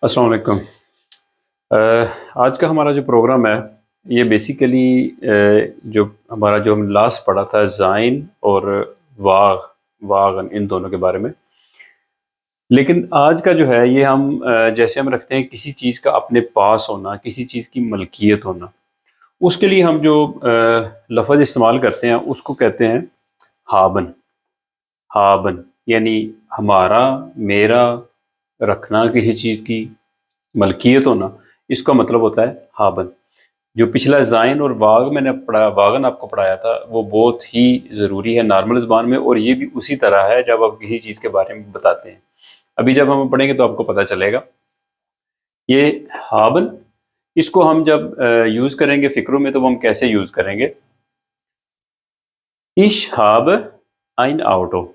अस्सलाम वालेकुम। आज का हमारा जो प्रोग्राम है ये बेसिकली जो हमारा जो हम लास्ट पढ़ा था ज़ाइन और वाग वागन इन दोनों के बारे में। लेकिन आज का जो है ये हम जैसे हम रखते हैं किसी चीज़ का अपने पास होना, किसी चीज़ की मलकियत होना, उसके लिए हम जो लफ्ज़ इस्तेमाल करते हैं उसको कहते हैं हाबन। हाबन यानी हमारा, मेरा, रखना किसी चीज़ की मलकियत होना, इसका मतलब होता है हाबन। जो पिछला ज़ाइन और वाग मैंने पढ़ा, वागन आपको पढ़ाया था, वो बहुत ही ज़रूरी है नॉर्मल ज़बान में, और ये भी उसी तरह है जब आप किसी चीज़ के बारे में बताते हैं। अभी जब हम पढ़ेंगे तो आपको पता चलेगा। ये हाबन, इसको हम जब यूज़ करेंगे फ़िक्रों में तो वो हम कैसे यूज़ करेंगे? इश हाब आइन आउटो,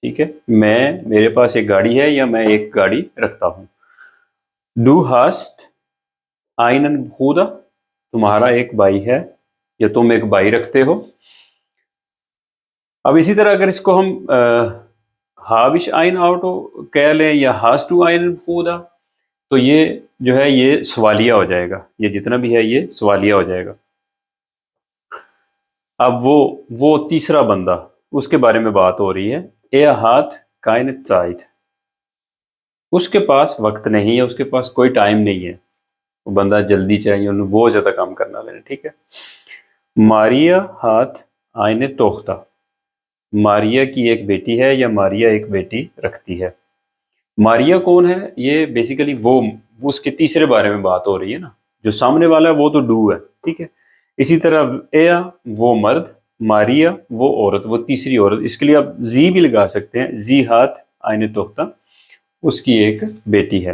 ठीक है, मेरे पास एक गाड़ी है या मैं एक गाड़ी रखता हूँ। डू हास्ट आइनन खुदा, तुम्हारा एक भाई है या तुम एक भाई रखते हो। अब इसी तरह अगर इसको हम हाबिश आइन आउटो कह लें या हास टू आइन खुदा, तो ये जो है ये सवालिया हो जाएगा, ये जितना भी है ये सवालिया हो जाएगा। अब वो तीसरा बंदा, उसके बारे में बात हो रही है। ए हाथ काइन चाइट, उसके पास वक्त नहीं है, उसके पास कोई टाइम नहीं है, वो बंदा जल्दी चाहिए, उन्हें बहुत ज़्यादा काम करना लेना, ठीक है। मारिया हाथ आइने तोख्ता, मारिया की एक बेटी है या मारिया एक बेटी रखती है। मारिया कौन है? ये बेसिकली वो उसके तीसरे बारे में बात हो रही है ना, जो सामने वाला है वो तो डू है, ठीक है। इसी तरह एया वो मर्द, मारिया वो औरत, वो तीसरी औरत। इसके लिए आप जी भी लगा सकते हैं, जी हाथ आइने तोख्ता, उसकी एक बेटी है।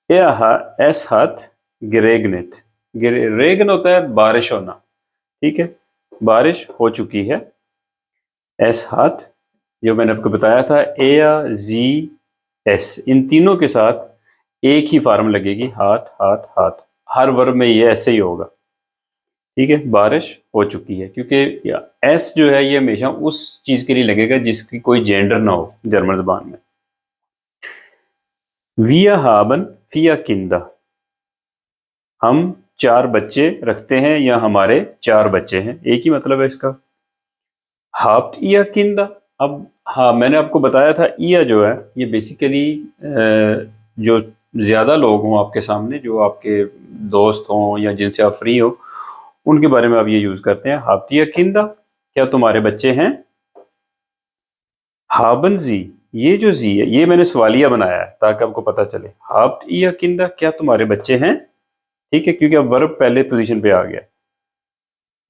एस हाथ गिरेगनेट, रेगन होता है बारिश होना, ठीक है, बारिश हो चुकी है। एस हाथ जो मैंने आपको बताया था, ए या जी एस, इन तीनों के साथ एक ही फार्म लगेगी, हाथ हाथ हाथ, हर वर्ब में ये ऐसे ही होगा, ठीक है। बारिश हो चुकी है, क्योंकि एस जो है ये हमेशा उस चीज के लिए लगेगा जिसकी कोई जेंडर ना हो जर्मन जबान में। विया हाबन फिया किंदा, हम 4 बच्चे रखते हैं या हमारे 4 बच्चे हैं, एक ही मतलब है इसका। हाफ्ट या किंदा, अब हाँ मैंने आपको बताया था ईया जो है ये बेसिकली जो ज़्यादा लोग हों आपके सामने, जो आपके दोस्त हों या जिनसे आप फ्री हो, उनके बारे में आप ये यूज़ करते हैं। हाफ्ट या किंदा, क्या तुम्हारे बच्चे हैं। हाबन जी, ये जो जी है ये मैंने सवालिया बनाया है ताकि आपको पता चले। हाफ्ट या किंदा, क्या तुम्हारे बच्चे हैं, ठीक है, क्योंकि अब वर्ब पहले पोजीशन पे आ गया।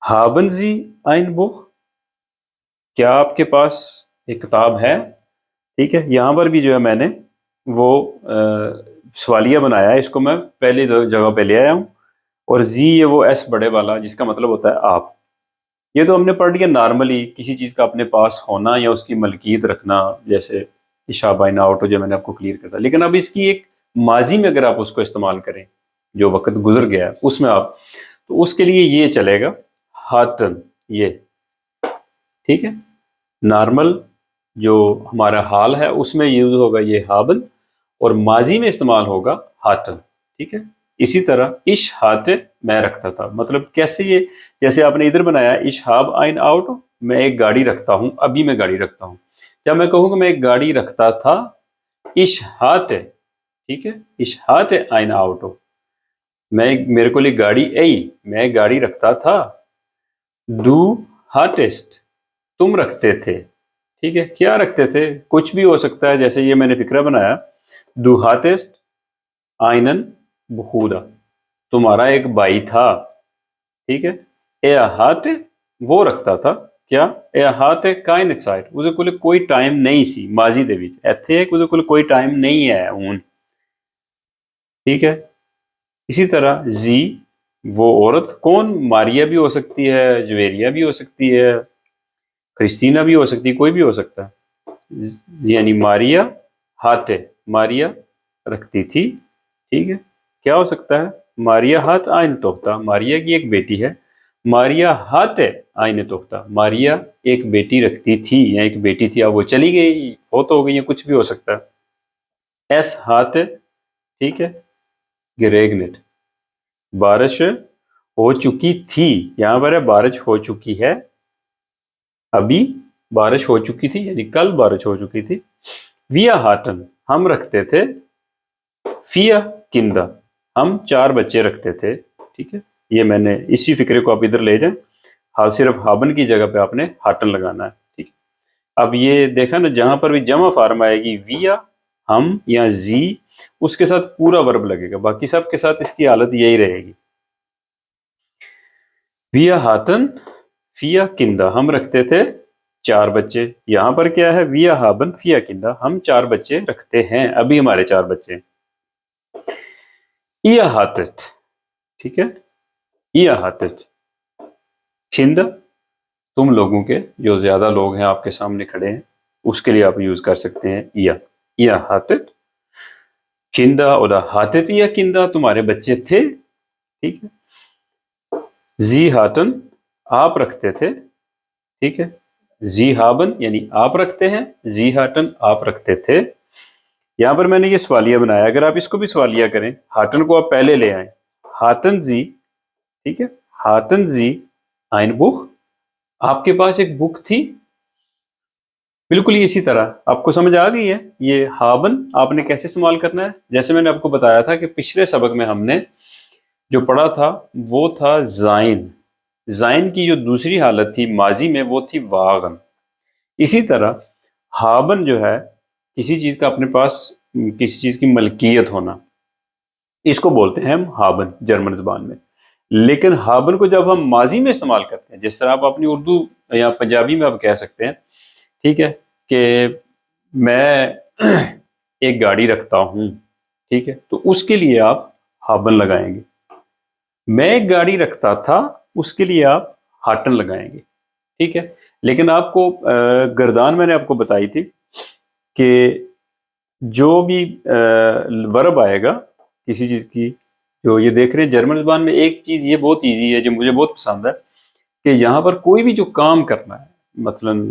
हाबन जी आइन बुक, क्या आपके पास एक किताब है, ठीक है। यहाँ पर भी जो है मैंने वो सवालिया बनाया है, इसको मैं पहली जगह पे ले आया हूँ, और जी ये वो एस बड़े वाला जिसका मतलब होता है आप। ये तो हमने पढ़ लिया नॉर्मली, किसी चीज़ का अपने पास होना या उसकी मलकियत रखना, जैसे इशाबाइन आउट, जो मैंने आपको क्लियर कर दिया। लेकिन अब इसकी एक माजी में अगर आप उसको इस्तेमाल करें, जो वक्त गुजर गया है उसमें आप, तो उसके लिए ये चलेगा हाटन, ये ठीक है। नॉर्मल जो हमारा हाल है उसमें यूज होगा ये हाबन, और माजी में इस्तेमाल होगा हाटन, ठीक है। इसी तरह इश हाते मैं रखता था, मतलब कैसे ये, जैसे आपने इधर बनाया इश हाब आइन आउट, मैं एक गाड़ी रखता हूं, अभी मैं गाड़ी रखता हूं। जब मैं कहूँगा मैं एक गाड़ी रखता था, इश हाते, ठीक है, इश हाते आइन आउट, मेरे को लिए गाड़ी आई, मैं एक गाड़ी रखता था। डू हाटेस्ट, तुम रखते थे, ठीक है, क्या रखते थे, कुछ भी हो सकता है। जैसे ये मैंने फिक्रा बनाया, डू हाटेस्ट आइनन बखूदा, तुम्हारा एक भाई था, ठीक है। ए हाते वो रखता था, क्या, ए हाते काइन साइड, ਉਹਦੇ ਕੋਲ कोई टाइम नहीं सी, माजी ਦੇ ਵਿੱਚ ਇੱਥੇ है ਉਹਦੇ ਕੋਲ कोई टाइम नहीं है ਹੁਣ, ठीक है। इसी तरह जी वो औरत, कौन, मारिया भी हो सकती है, जवेरिया भी हो सकती है, क्रिस्टीना भी हो सकती है, कोई भी हो सकता है। यानी मारिया हाथे, मारिया रखती थी, ठीक है। क्या हो सकता है, मारिया हाथ आइन तोख्ता, मारिया की एक बेटी है। मारिया हाथे आइन तोख्ता, मारिया एक बेटी रखती थी या एक बेटी थी, अब वो चली गई, फोत हो गई, या कुछ भी हो सकता है। एस hatte, ठीक है, geregnet, बारिश हो चुकी थी, यहाँ पर है बारिश हो चुकी है, अभी बारिश हो चुकी थी यानी कल बारिश हो चुकी थी। Wir hatten, हम रखते थे, vier Kinder, हम 4 बच्चे रखते थे, ठीक है। ये मैंने इसी फिक्रे को आप इधर ले जाएं, हाँ सिर्फ हाबन की जगह पे आपने हाटन लगाना है, ठीक है। अब ये देखा ना, जहां पर भी जमा फार्म आएगी विया, हम या जी, उसके साथ पूरा वर्ब लगेगा, बाकी सब के साथ इसकी हालत यही रहेगी। विया हाटन फिया किंदा, हम रखते थे 4 बच्चे। यहां पर क्या है, विया हाबन फिया किंदा, हम 4 बच्चे रखते हैं, अभी हमारे 4 बच्चे। इया हाटत, ठीक है, इया हाटत किंदा, तुम लोगों के, जो ज्यादा लोग हैं आपके सामने खड़े हैं, उसके लिए आप यूज कर सकते हैं इया। इया हाटत किंदा और हाटत इया किंदा, तुम्हारे बच्चे थे, ठीक है। जी हाटन, आप रखते थे, ठीक है। जी हाबन यानी आप रखते हैं, जी हाटन आप रखते थे। यहां पर मैंने ये सवालिया बनाया, अगर आप इसको भी सवालिया करें, हाटन को आप पहले ले आए, हाटन जी, ठीक है, हाटन जी आइन बुक, आपके पास एक बुक थी। बिल्कुल इसी तरह आपको समझ आ गई है ये हाबन आपने कैसे इस्तेमाल करना है। जैसे मैंने आपको बताया था कि पिछले सबक में हमने जो पढ़ा था वो था जाइन, जाइन की जो दूसरी हालत थी माजी में वो थी वागन। इसी तरह हाबन जो है किसी चीज का अपने पास किसी चीज की मलकियत होना, इसको बोलते हैं हम हाबन जर्मन जबान में। लेकिन हाबन को जब हम माजी में इस्तेमाल करते हैं, जिस तरह आप अपनी उर्दू या पंजाबी में आप कह सकते हैं, ठीक है, कि मैं एक गाड़ी रखता हूं, ठीक है, तो उसके लिए आप हाबन लगाएंगे। मैं एक गाड़ी रखता था, उसके लिए आप हाटन लगाएंगे, ठीक है। लेकिन आपको गर्दान मैंने आपको बताई थी कि जो भी वर्ब आएगा किसी चीज की, जो ये देख रहे हैं जर्मन जबान में एक चीज ये बहुत इजी है जो मुझे बहुत पसंद है, कि यहाँ पर कोई भी जो काम करना है, मसलन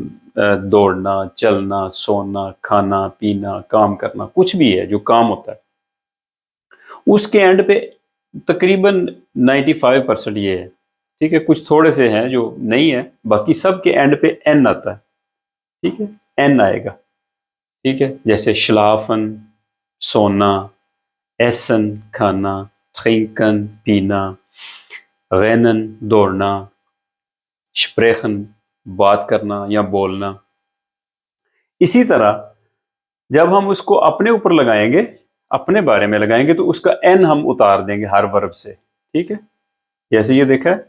दौड़ना, चलना, सोना, खाना पीना, काम करना, कुछ भी है जो काम होता है, उसके एंड पे तकरीबन 95% ये है, ठीक है। कुछ थोड़े से हैं जो नहीं है, बाकी सब के एंड पे एन आता है, ठीक है, एन आएगा, ठीक है। जैसे शलाफन सोना, एसन खाना, ट्रिंकन पीना, रेनन दौड़ना, स्प्रेखन बात करना या बोलना। इसी तरह जब हम उसको अपने ऊपर लगाएंगे, अपने बारे में लगाएंगे, तो उसका एन हम उतार देंगे हर वर्ब से, ठीक है। जैसे ये देखा है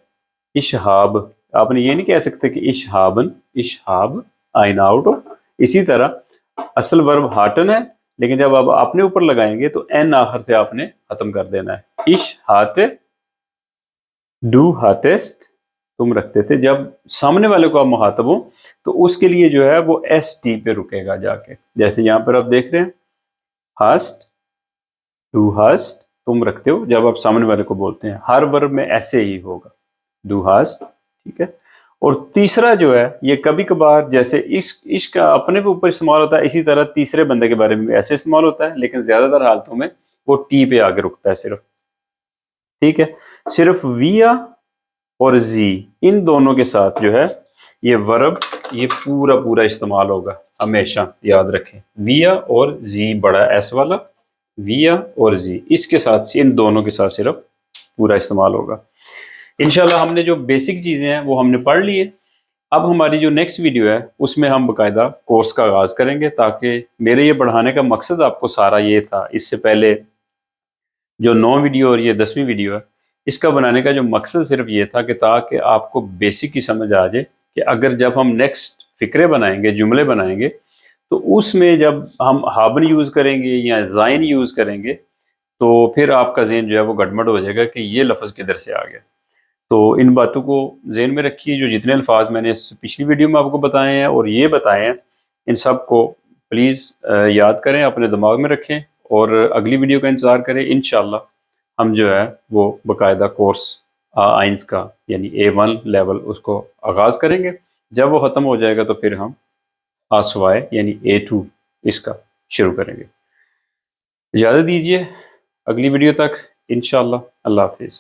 इशहाब, आपने ये नहीं कह सकते कि इशहाबन, इशहाब आइन आउट। इसी तरह असल वर्ब हाटन है, लेकिन जब आप अपने ऊपर लगाएंगे तो एन आखिर से आपने खत्म कर देना है। इश हाते, डू हाटेस्ट, तुम रखते थे। जब सामने वाले को आप मुखातब हो तो उसके लिए जो है वो एस टी पे रुकेगा जाके। जैसे यहां पर आप देख रहे हैं हास्ट, डू हास्ट, तुम रखते हो जब आप सामने वाले को बोलते हैं, हर वर्ब में ऐसे ही होगा, डू हास्ट, ठीक है। और तीसरा जो है ये कभी कभार जैसे इश्क अपने पे ऊपर इस्तेमाल होता है, इसी तरह तीसरे बंदे के बारे में भी ऐसे इस्तेमाल होता है, लेकिन ज्यादातर हालतों में वो टी पे आगे रुकता है सिर्फ, ठीक है। सिर्फ विया और जी, इन दोनों के साथ जो है ये वर्ब ये पूरा पूरा इस्तेमाल होगा, हमेशा याद रखें। विया और जी बड़ा एस वाला, विया और जी, इसके साथ इन दोनों के साथ सिर्फ पूरा इस्तेमाल होगा। इंशाल्लाह हमने जो बेसिक चीज़ें हैं वो हमने पढ़ ली है। अब हमारी जो नेक्स्ट वीडियो है उसमें हम बाकायदा कोर्स का आगाज़ करेंगे, ताकि मेरे ये बढ़ाने का मकसद आपको सारा ये था। इससे पहले जो 9 वीडियो और ये 10वीं वीडियो है, इसका बनाने का जो मकसद सिर्फ ये था कि ताकि आपको बेसिक की समझ आ जाए कि अगर जब हम नेक्स्ट फिक्रे बनाएंगे, जुमले बनाएंगे, तो उसमें जब हम हाबन यूज़ करेंगे या ज़ाइन यूज़ करेंगे, तो फिर आपका ज़हन जो है वो गड़बड़ हो जाएगा कि ये लफ्ज़ किधर से आ गया। तो इन बातों को ज़हन में रखिए, जो जितने अल्फाज मैंने इस पिछली वीडियो में आपको बताए हैं और ये बताए हैं, इन सब को प्लीज़ याद करें, अपने दिमाग में रखें और अगली वीडियो का इंतज़ार करें। इंशाल्लाह हम जो है वो बाकायदा कोर्स आइंस का यानी A1 लेवल उसको आगाज़ करेंगे। जब वो ख़त्म हो जाएगा तो फिर हम आसवाए यानी A2 इसका शुरू करेंगे। اجازت دیجیے، اگلی ویڈیو تک انشاءاللہ، اللہ حافظ۔